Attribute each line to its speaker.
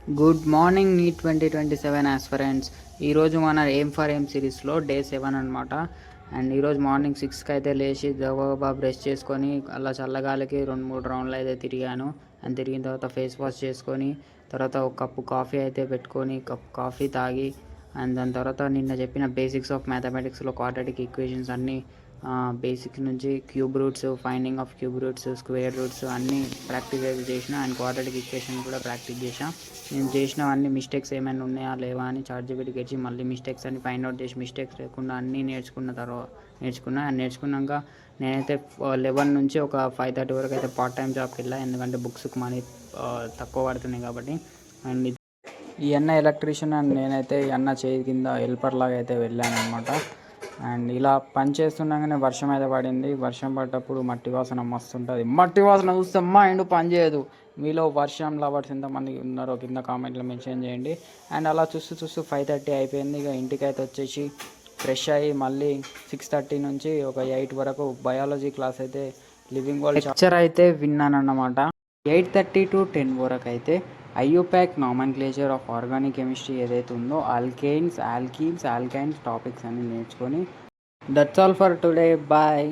Speaker 1: Good morning neat 2027 aspirants. ఈరోజు మన aim for aim సిరీస్లో డే 7 అనమాట. అండ్ ఈరోజు మార్నింగ్ 6కి అయితే లేచి గబగబా బ్రష్ చేసుకొని అలా చల్లగాలికి 2-3 రౌండ్లు అయితే తిరిగాను. అండ్ తిరిగిన తర్వాత ఫేస్ వాష్ చేసుకొని తర్వాత ఒక కప్పు కాఫీ అయితే పెట్టుకొని కప్ కాఫీ తాగి అండ్ దాని తర్వాత నిన్న చెప్పిన బేసిక్స్ ఆఫ్ మ్యాథమెటిక్స్లో క్వాడ్రాటిక్ ఈక్వేషన్స్ అన్నీ బేసిక్ నుంచి cube roots, finding of cube roots, square roots అన్నీ ప్రాక్టీస్ అయితే చేసిన. అండ్ క్వాడ్రాటిక్ ఈక్వేషన్ కూడా ప్రాక్టీస్ చేసాం. నేను చేసినవన్నీ మిస్టేక్స్ ఏమైనా ఉన్నాయా లేవా అని చాట్‌జీపీటీకి ఇచ్చి మళ్ళీ మిస్టేక్స్ అన్ని ఫైండ్ అవుట్ చేసి మిస్టేక్స్ లేకుండా అన్నీ నేర్చుకున్నాక నేనైతే 11 నుంచి ఒక 5:30 వరకు అయితే పార్ట్ టైం జాబ్కి వెళ్ళా. ఎందుకంటే బుక్స్కి మనీ తక్కువ పడుతున్నాయి కాబట్టి. అండ్ ఈ అన్న ఎలక్ట్రీషియన్ అండ్ నేనైతే ఈ అన్న చేయి కింద హెల్పర్ లాగా అయితే వెళ్ళాను అనమాట. అండ్ ఇలా పని చేస్తుండగానే వర్షం అయితే పడింది. వర్షం పడ్డప్పుడు మట్టి వాసన మస్తు ఉంటుంది. మట్టి వాసన చూస్తే మైండ్ పని చేయదు. మీలో వర్షం లవర్స్ ఎంతమంది ఉన్నారో కింద కామెంట్లో మెన్షన్ చేయండి. అండ్ అలా చూస్తూ 5:30 అయిపోయింది. ఇక ఇంటికి అయితే వచ్చేసి ఫ్రెష్ అయ్యి మళ్ళీ 6:30 నుంచి ఒక 8 వరకు బయాలజీ క్లాస్ అయితే లివింగ్ వరల్డ్ లెక్చర్ అయితే విన్నాను అన్నమాట. 8:30 to 10 వరకు అయితే IUPAC nomenclature of organic chemistry ఏదైతే ఉందో ఆల్కేన్స్, ఆల్కీన్స్, ఆల్కైన్స్ టాపిక్స్ అన్ని నేర్చుకొని that's all for today. Bye.